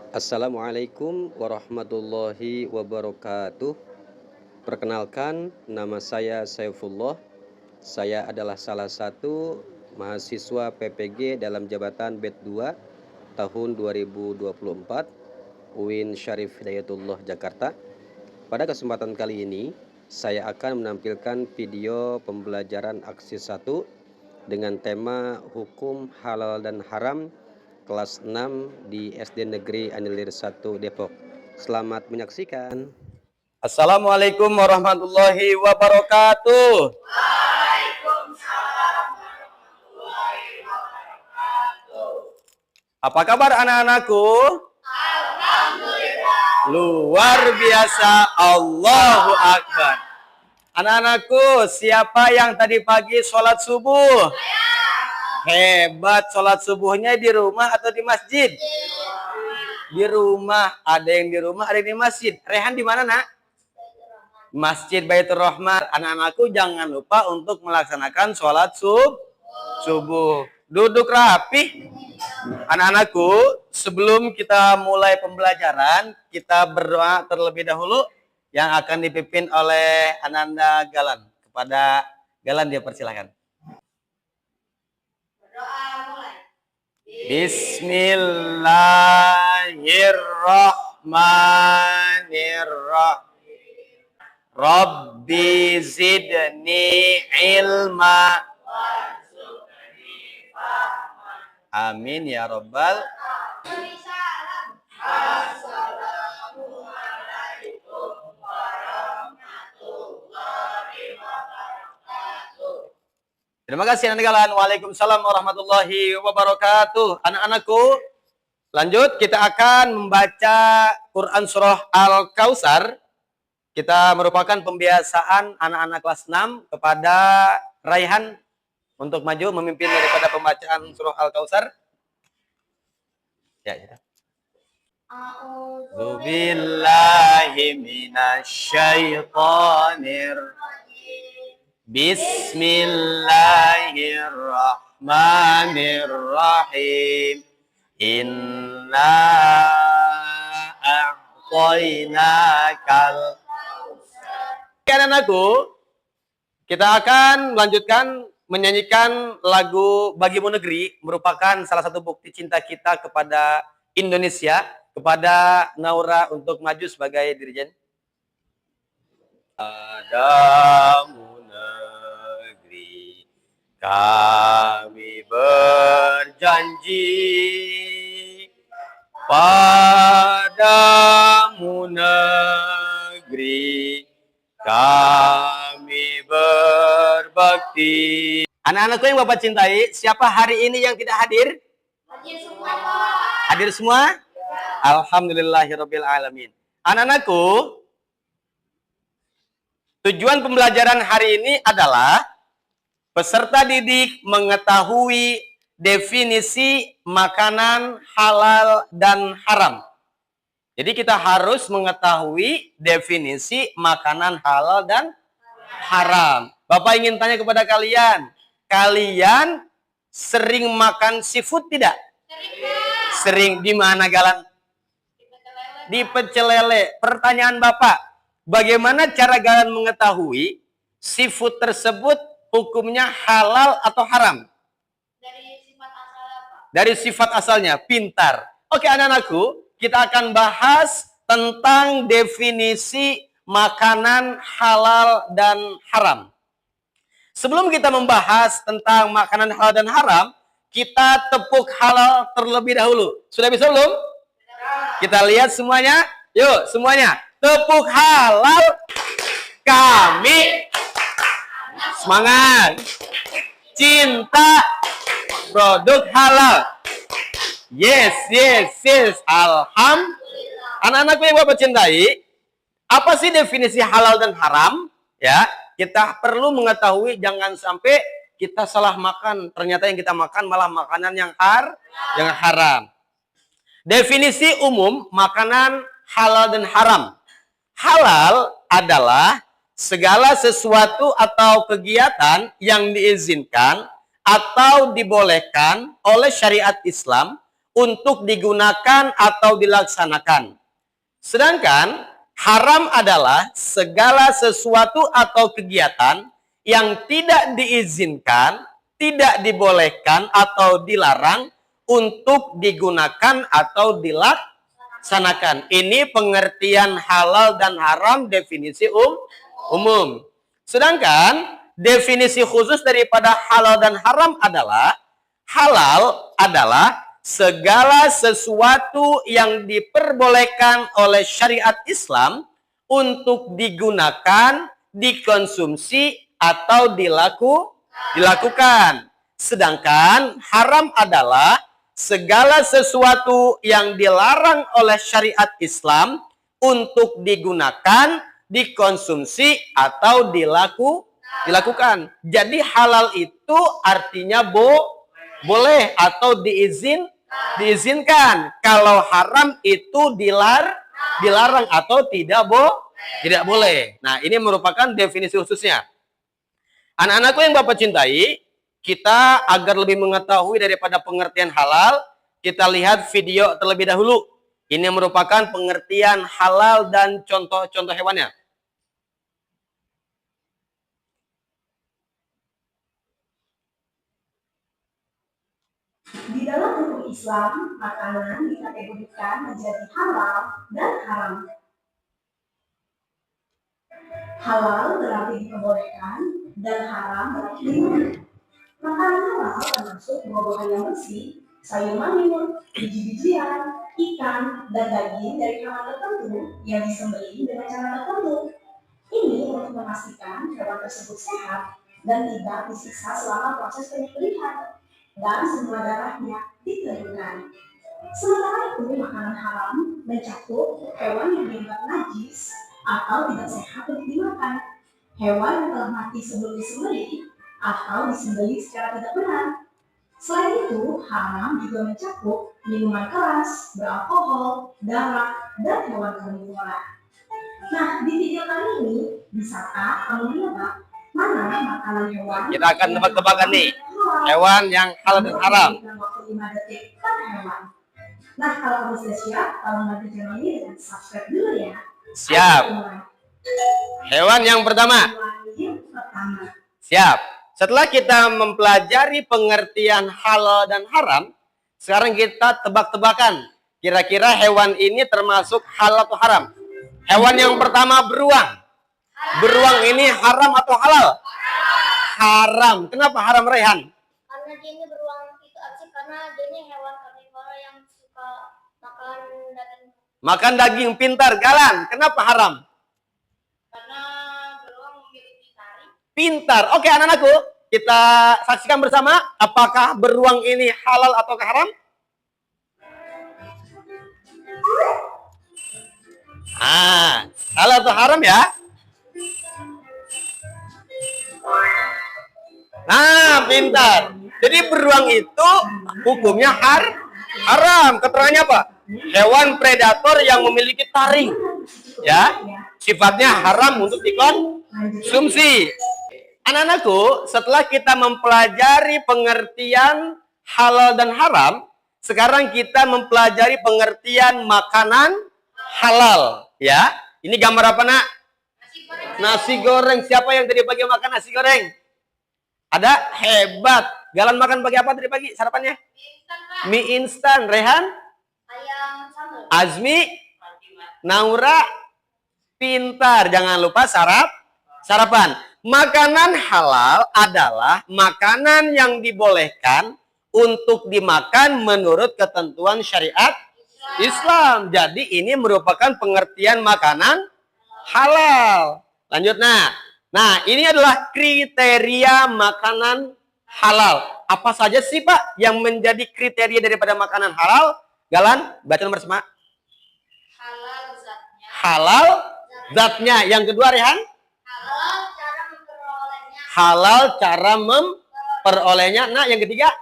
Assalamualaikum warahmatullahi wabarakatuh. Perkenalkan, nama saya Saifullah. Saya adalah salah satu mahasiswa PPG dalam jabatan BED 2 tahun 2024 UIN Syarif Hidayatullah Jakarta. Pada kesempatan kali ini, saya akan menampilkan video pembelajaran aksi 1 dengan tema Hukum Halal dan Haram kelas 6 di SD Negeri Anilir 1 Depok. Selamat menyaksikan. Assalamualaikum warahmatullahi wabarakatuh. Apa kabar anak-anakku? Alhamdulillah. Luar biasa, Allahu Akbar. Anak-anakku, siapa yang tadi pagi sholat subuh? Hebat, sholat subuhnya di rumah atau di masjid? Di rumah. Ada yang di rumah, ada yang di masjid. Rehan di mana, nak? Masjid Baitur Rahman. Anak-anakku jangan lupa untuk melaksanakan sholat subuh. Duduk rapi. Anak-anakku, sebelum kita mulai pembelajaran, kita berdoa terlebih dahulu yang akan dipimpin oleh Ananda Galan. Kepada Galan dia persilahkan. Bismillahirrahmanirrahim. Rabbi zidni ilma. Amin ya Rabbal. Terima kasih Anda Galan. Waalaikumsalam warahmatullahi wabarakatuh. Anak-anakku, lanjut kita akan membaca Quran surah Al-Kautsar. Kita merupakan pembiasaan anak-anak kelas 6 kepada Raihan untuk maju memimpin daripada pembacaan surah Al-Kautsar. Ya. A'udzubillahi minasyaitonir. Bismillahirrahmanirrahim. Inna a'tainakal. Anak-anakku, kita akan melanjutkan menyanyikan lagu Bagimu Negeri, merupakan salah satu bukti cinta kita kepada Indonesia, kepada Naura untuk maju sebagai dirijen. Padamu negeri kami berjanji, padamu negeri kami berbakti. Anak-anakku yang Bapak cintai, siapa hari ini yang tidak hadir? Hadir semua, Pak. Hadir semua? Ya. Alhamdulillahirabbil alamin. Anak-anakku, tujuan pembelajaran hari ini adalah peserta didik mengetahui definisi makanan halal dan haram. Jadi kita harus mengetahui definisi makanan halal dan haram. Bapak ingin tanya kepada kalian, kalian sering makan seafood tidak? Sering. Di mana Galan? Di Pecel Lele. Pertanyaan Bapak, bagaimana cara Galan mengetahui seafood tersebut hukumnya halal atau haram? Dari sifat asalnya, Pak. Dari sifat asalnya, pintar. Oke anak-anakku, kita akan bahas tentang definisi makanan halal dan haram. Sebelum kita membahas tentang makanan halal dan haram, kita tepuk halal terlebih dahulu. Sudah bisa belum? Kita lihat semuanya. Yuk, semuanya. Tepuk halal. Kami semangat. Cinta produk halal. Yes. Alhamdulillah. Anak-anakku yang Bapak cintai, apa sih definisi halal dan haram? Ya, kita perlu mengetahui, jangan sampai kita salah makan. Ternyata yang kita makan malah makanan yang haram. Definisi umum makanan halal dan haram. Halal adalah segala sesuatu atau kegiatan yang diizinkan atau dibolehkan oleh syariat Islam untuk digunakan atau dilaksanakan. Sedangkan haram adalah segala sesuatu atau kegiatan yang tidak diizinkan, tidak dibolehkan atau dilarang untuk digunakan atau dilaksanakan. Ini pengertian halal dan haram definisi umum. Sedangkan definisi khusus daripada halal dan haram adalah halal adalah segala sesuatu yang diperbolehkan oleh syariat Islam untuk digunakan, dikonsumsi, atau dilakukan. Sedangkan haram adalah segala sesuatu yang dilarang oleh syariat Islam untuk digunakan, dikonsumsi, atau dilakukan. Jadi halal itu artinya boleh atau diizinkan. Kalau haram itu dilarang atau tidak boleh. Nah, ini merupakan definisi khususnya. Anak-anakku yang Bapak cintai, kita agar lebih mengetahui daripada pengertian halal, kita lihat video terlebih dahulu. Ini merupakan pengertian halal dan contoh-contoh hewannya. Di dalam hukum Islam, makanan dikategorikan menjadi halal dan haram. Halal berarti diperbolehkan dan haram berarti dilarang. Makanan halal termasuk buah-buahan yang bersih, sayur mayur, biji-bijian, ikan, dan daging dari hewan tertentu yang disembelih dengan cara tertentu. Ini untuk memastikan hewan tersebut sehat dan tidak disiksa selama proses penyembelihan, dan semua darahnya dikeluarkan. Sementara itu, makanan haram mencakup hewan yang dianggap najis atau tidak sehat untuk dimakan, hewan yang telah mati sebelum disembelih atau disembelih secara tidak benar. Selain itu, haram juga mencakup minuman keras, beralkohol, darah, dan hewan karnivora. Nah, di video kali ini, bisakah kamu menebak mana makanan hewan? Kita akan tebak-tebakan nih, hewan yang halal dan haram. Nah, kalau kamu sudah siap, tolong bantu channel ini dengan subscribe dulu ya. Siap. Hewan yang pertama. Siap. Setelah kita mempelajari pengertian halal dan haram, sekarang kita tebak-tebakan. Kira-kira hewan ini termasuk halal atau haram? Hewan yang pertama beruang. Beruang ini haram atau halal? Haram. Kenapa haram, Rehan? Karena dia ini beruang itu karena dia ini hewan karnivora yang suka makan daging. Makan daging, pintar. Galan, kenapa haram? Karena beruang memiliki taring. Pintar. Oke, anak-anakku, kita saksikan bersama apakah beruang ini halal atau haram? Halal atau haram ya? Nah, pintar. Jadi beruang itu hukumnya haram. Keterangannya apa? Hewan predator yang memiliki taring. Ya, sifatnya haram untuk dikonsumsi. Anak-anakku, setelah kita mempelajari pengertian halal dan haram, sekarang kita mempelajari pengertian makanan halal. Ya, ini gambar apa, Nak? Nasi goreng. Siapa yang tadi pagi makan nasi goreng? Ada? Hebat. Galan makan pagi apa tadi pagi sarapannya? Mie instan. Rehan? Ayam sambal. Azmi? Naura? Pintar. Jangan lupa sarapan. Makanan halal adalah makanan yang dibolehkan untuk dimakan menurut ketentuan syariat Islam. Jadi ini merupakan pengertian makanan halal. Lanjut, Nah, ini adalah kriteria makanan halal. Apa saja sih, Pak, yang menjadi kriteria daripada makanan halal? Galan, baca nomor bersama. Halal zatnya. Halal zatnya. Yang kedua, Rehan? Halal cara memperolehnya. Halal cara memperolehnya. Nah, yang ketiga?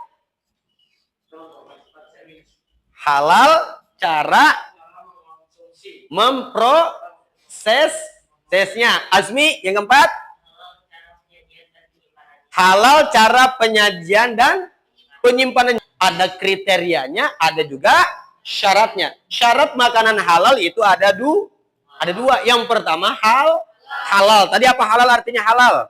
Halal cara memprosesnya. Azmi, yang keempat? Halal cara penyajian dan penyimpanan. Ada kriterianya, ada juga syaratnya. Syarat makanan halal itu ada dua. Yang pertama halal. Tadi apa halal artinya halal?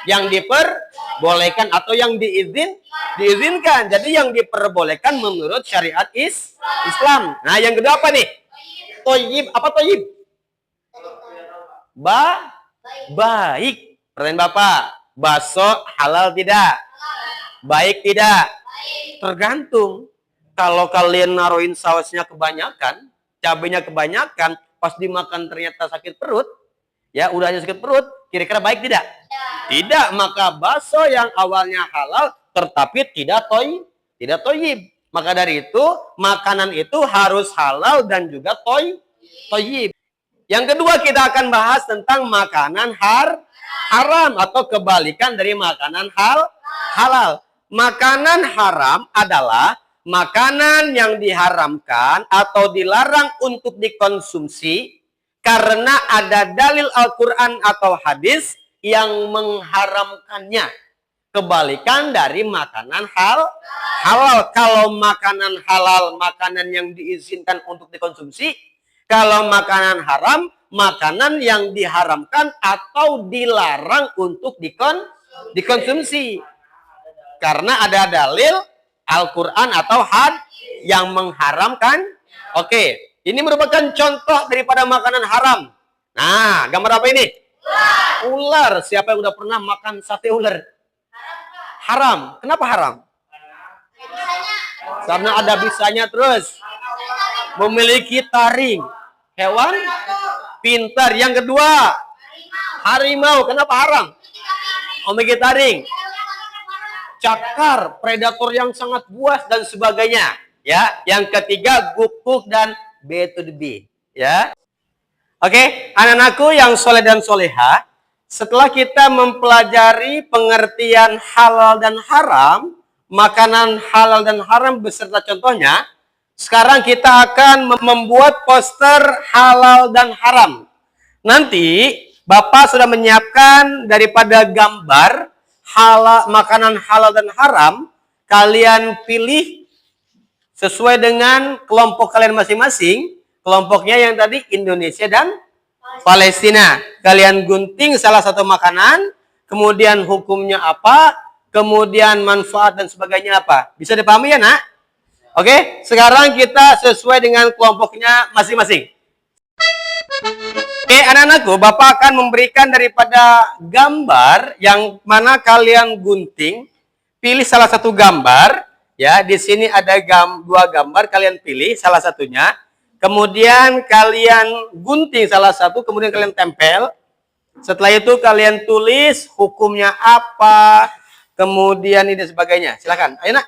Yang diperbolehkan atau yang diizinkan. Jadi yang diperbolehkan menurut syariat Islam. Nah, yang kedua apa nih? Toyib. Apa toyib? Baik. Pertanyaan Bapak, bakso halal tidak? Baik tidak? Tergantung. Kalau kalian naruhin sausnya kebanyakan, cabenya kebanyakan, pas dimakan ternyata sakit perut, ya udah aja sakit perut, kira-kira baik tidak? Tidak, maka bakso yang awalnya halal tetapi tidak toyib. Maka dari itu, makanan itu harus halal dan juga toyib. Yang kedua kita akan bahas tentang makanan haram atau kebalikan dari makanan halal. Makanan haram adalah makanan yang diharamkan atau dilarang untuk dikonsumsi karena ada dalil Al-Quran atau hadis yang mengharamkannya. Kebalikan dari makanan halal. Kalau makanan halal, makanan yang diizinkan untuk dikonsumsi. Kalau makanan haram, makanan yang diharamkan atau dilarang untuk dikonsumsi. Karena ada dalil Al-Quran atau hadis yang mengharamkan. Oke, ini merupakan contoh daripada makanan haram. Nah, gambar apa ini? Ular. Siapa yang udah pernah makan sate ular? Haram. Kenapa haram? Karena ada bisanya terus. Memiliki taring. Hewan pintar. Yang kedua, harimau. Kenapa haram? Memiliki taring. Cakar, predator yang sangat buas dan sebagainya. Ya, yang ketiga guguk dan B to the B. Ya. Oke, anak-anakku yang soleh dan soleha, setelah kita mempelajari pengertian halal dan haram, makanan halal dan haram beserta contohnya, sekarang kita akan membuat poster halal dan haram. Nanti Bapak sudah menyiapkan daripada gambar makanan halal dan haram, kalian pilih sesuai dengan kelompok kalian masing-masing. Kelompoknya yang tadi Indonesia dan Palestina. Kalian gunting salah satu makanan, kemudian hukumnya apa, kemudian manfaat dan sebagainya apa. Bisa dipahami ya, Nak? Oke, sekarang kita sesuai dengan kelompoknya masing-masing. Oke, anak-anakku, Bapak akan memberikan daripada gambar yang mana kalian gunting. Pilih salah satu gambar. Ya, di sini ada dua gambar, kalian pilih salah satunya. Kemudian kalian gunting salah satu, kemudian kalian tempel. Setelah itu kalian tulis hukumnya apa, kemudian ini dan sebagainya. Silakan, ayo Nak.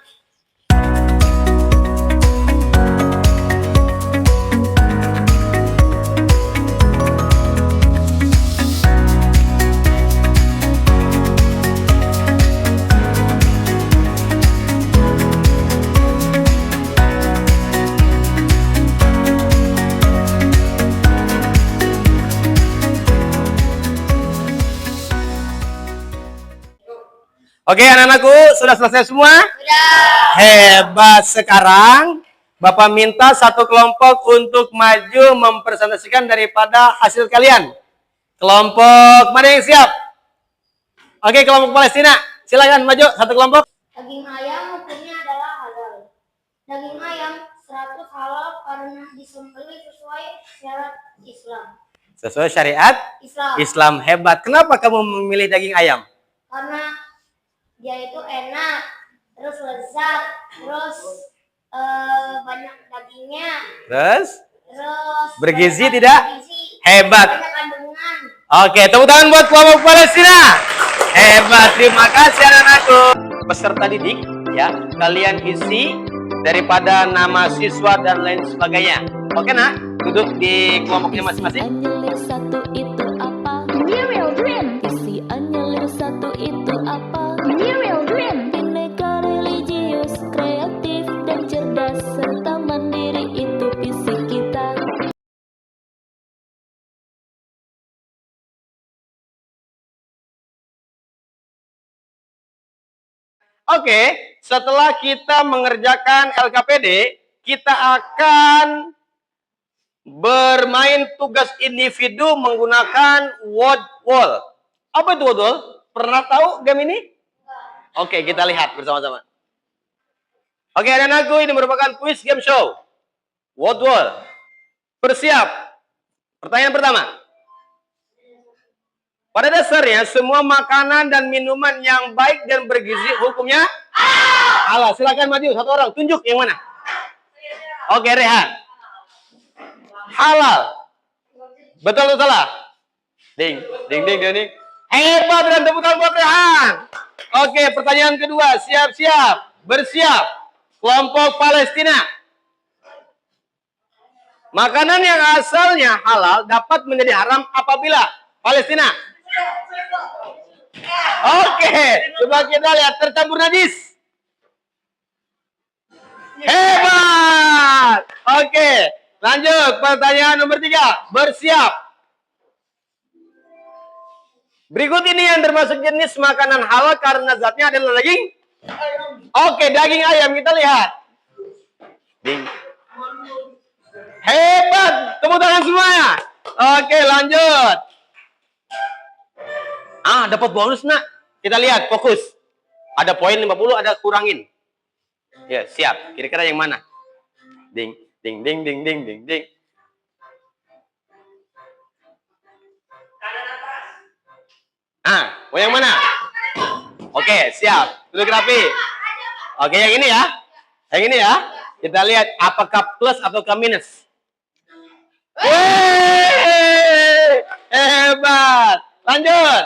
Oke, anak-anakku, sudah selesai semua? Sudah. Hebat. Sekarang, Bapak minta satu kelompok untuk maju mempresentasikan daripada hasil kalian. Kelompok mana yang siap? Oke, kelompok Palestina. Silakan maju, satu kelompok. Daging ayam hukumnya adalah halal. Daging ayam 100 halal karena disembelih sesuai syarat Islam. Sesuai syariat Islam. Hebat. Kenapa kamu memilih daging ayam? Karena dia itu enak, terus lezat, terus banyak dagingnya. Terus bergizi tidak? Bergizi, hebat. banyak kandungan. Oke, tepuk tangan buat kelompok Palestina. Hebat, terima kasih anak-anakku. Peserta didik, ya, kalian isi daripada nama siswa dan lain sebagainya. Oke, Nak, duduk di kelompoknya masing-masing. Anyelir satu itu apa? Muriel Dream. Isi anyelir satu itu apa? Muriel Dream. Bineka religius, kreatif dan cerdas serta mandiri itu visi kita. Oke, setelah kita mengerjakan LKPD, kita akan bermain tugas individu menggunakan word wall. Apa itu word wall? Pernah tahu game ini? Oke, kita lihat bersama-sama. Oke, anak-anakku, ini merupakan quiz game show. Word wall. Bersiap. Pertanyaan pertama. Pada dasarnya, semua makanan dan minuman yang baik dan bergizi hukumnya halal. Silakan maju satu orang, tunjuk yang mana. Oke, Rehan. Halal. Betul atau salah? Ding, ding, ding, ding, ding. Hebat, dan tepuk tangan buat Rehan. Oke, pertanyaan kedua. Siap-siap. Bersiap. Kelompok Palestina. Makanan yang asalnya halal dapat menjadi haram apabila Palestina. Oke, coba kita lihat tercampur najis. Hebat. Oke, lanjut pertanyaan nomor 3. Bersiap. Berikut ini yang termasuk jenis makanan halal karena zatnya adalah daging. Oke, daging ayam kita lihat. Ding. Hebat, tepuk tangan semuanya. Oke, lanjut. Dapat bonus, nak. Kita lihat, fokus. Ada poin 50, ada kurangin. Ya, siap. Kira-kira yang mana? Ding, ding, ding, ding, ding, ding, ding. Mau yang mana? Oke, siap. Duduk rapi. Oke, yang ini ya. Yang ini ya. Kita lihat apakah plus atau minus. Hebat. Lanjut.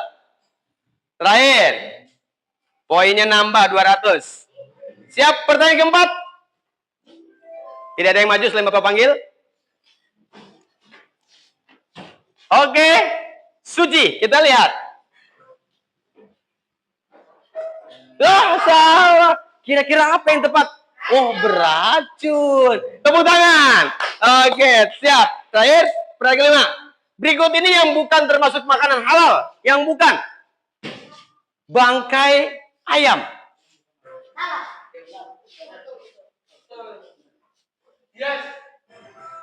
Terakhir. Poinnya nambah 200. Siap, pertanyaan keempat. Tidak ada yang maju selain Bapak panggil. Oke. Suci, kita lihat. Salah. Kira-kira apa yang tepat? Oh, beracun. Tepuk tangan. Oke, siap. Terakhir, pertanyaan kelima. Berikut ini yang bukan termasuk makanan halal. Yang bukan. Bangkai ayam.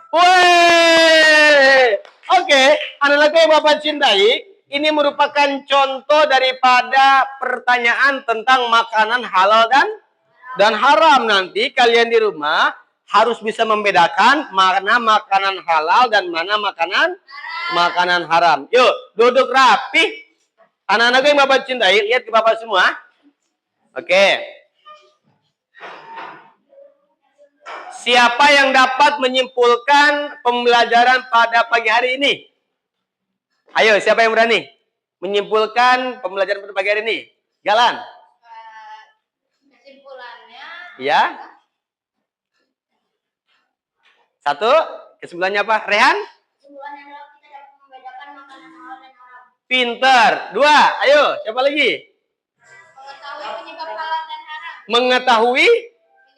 Woi. Oke, anak-anak yang Bapak cintai, ini merupakan contoh daripada pertanyaan tentang makanan halal dan haram. Nanti kalian di rumah harus bisa membedakan mana makanan halal dan mana makanan haram. Yuk, duduk rapi. Anak-anak yang Bapak cintai, lihat ke Bapak semua. Oke. Siapa yang dapat menyimpulkan pembelajaran pada pagi hari ini? Ayo, siapa yang berani menyimpulkan pembelajaran pada pagi hari ini? Jalan. Kesimpulannya. Ya. Satu. Kesimpulannya apa? Rehan? Kesimpulannya adalah kita dapat membedakan makanan halal dan haram. Pinter. 2. Ayo, siapa lagi? Mengetahui penyebab halal dan haram. Mengetahui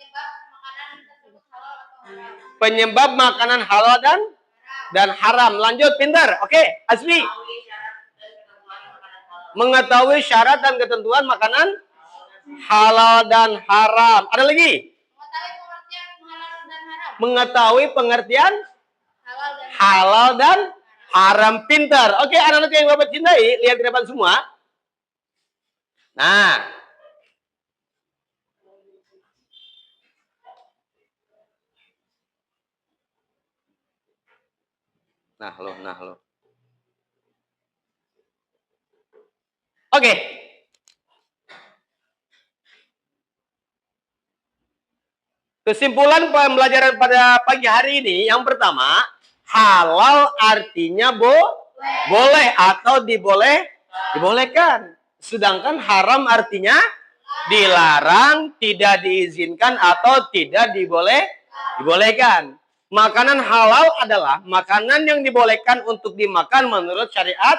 Penyebab makanan halal atau haram. penyebab makanan halal dan haram. Lanjut, pinter. Oke, Asli. Mengetahui syarat dan ketentuan makanan halal dan haram. Ada lagi? Mengetahui pengertian halal dan Mengetahui pengertian halal dan haram. Pinter. Oke, anak-anak yang Bapak cintai, lihat ke depan semua. Nah. Nah lo. Oke. Kesimpulan pembelajaran pada pagi hari ini, yang pertama, halal artinya boleh atau dibolehkan. Sedangkan haram artinya dilarang, tidak diizinkan atau tidak dibolehkan. Makanan halal adalah makanan yang dibolehkan untuk dimakan menurut syariat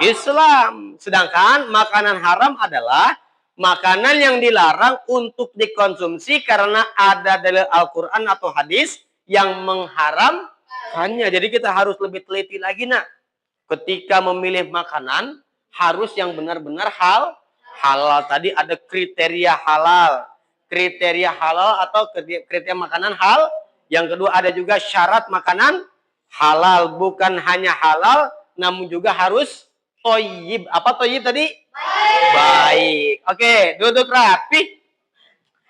Islam. Sedangkan makanan haram adalah makanan yang dilarang untuk dikonsumsi karena ada dalil Al-Quran atau hadis yang mengharamkannya. Jadi kita harus lebih teliti lagi, nak. Ketika memilih makanan, harus yang benar-benar Halal tadi ada kriteria halal. Kriteria halal atau kriteria makanan hal. Yang kedua ada juga syarat makanan halal. Bukan hanya halal, namun juga harus toyib. Apa toyib tadi? Baik. Oke, duduk rapi.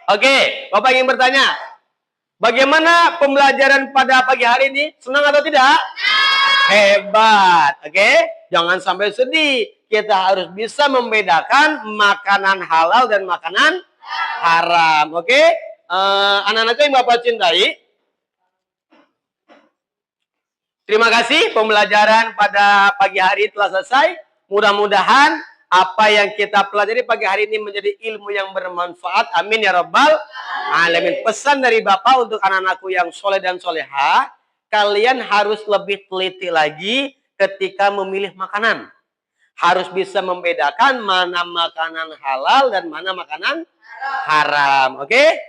Oke, Bapak ingin bertanya. Bagaimana pembelajaran pada pagi hari ini? Senang atau tidak? Hebat. Oke, jangan sampai sedih. Kita harus bisa membedakan makanan halal dan makanan haram. Oke, anak-anakku yang Bapak cintai. Terima kasih pembelajaran pada pagi hari telah selesai. Mudah-mudahan apa yang kita pelajari pagi hari ini menjadi ilmu yang bermanfaat. Amin ya rabbal alamin. Pesan dari Bapak untuk anak-anakku yang soleh dan soleha, kalian harus lebih teliti lagi ketika memilih makanan. Harus bisa membedakan mana makanan halal dan mana makanan haram. Oke?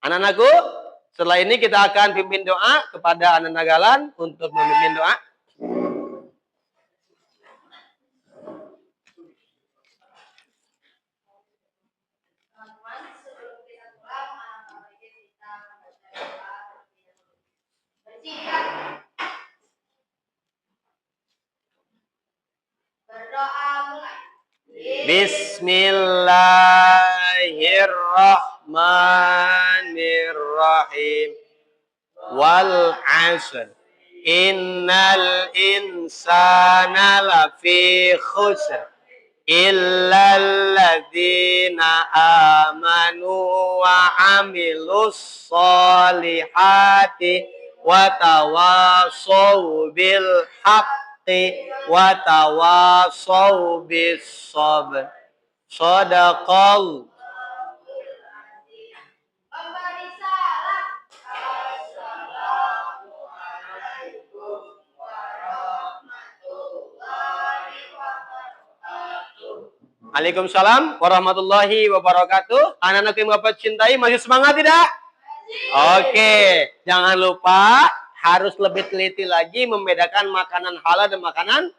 Anak-anakku, setelah ini kita akan pimpin doa kepada anak Nagalan untuk memimpin doa. Berdoa mulai. Bismillahirrahmanirrahim. Wal 'asr. Innal insana lafi khusr. Illal ladzina amanu wa amilus solihati wa tawasaw bil haqqi wa tawasaw bis sabr. Shadaqal. Pemberi salam. Waalaikumsalam warahmatullahi wabarakatuh. Anak-anak yang Bapak cintai masih semangat tidak? Oke, jangan lupa harus lebih teliti lagi membedakan makanan halal dan makanan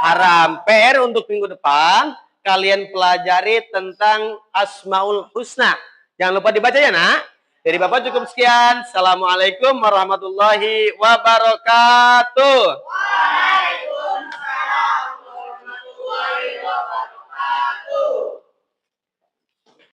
haram. PR untuk minggu depan, kalian pelajari tentang Asmaul Husna. Jangan lupa dibaca ya, Nak. Dari Bapak cukup sekian. Assalamualaikum warahmatullahi wabarakatuh.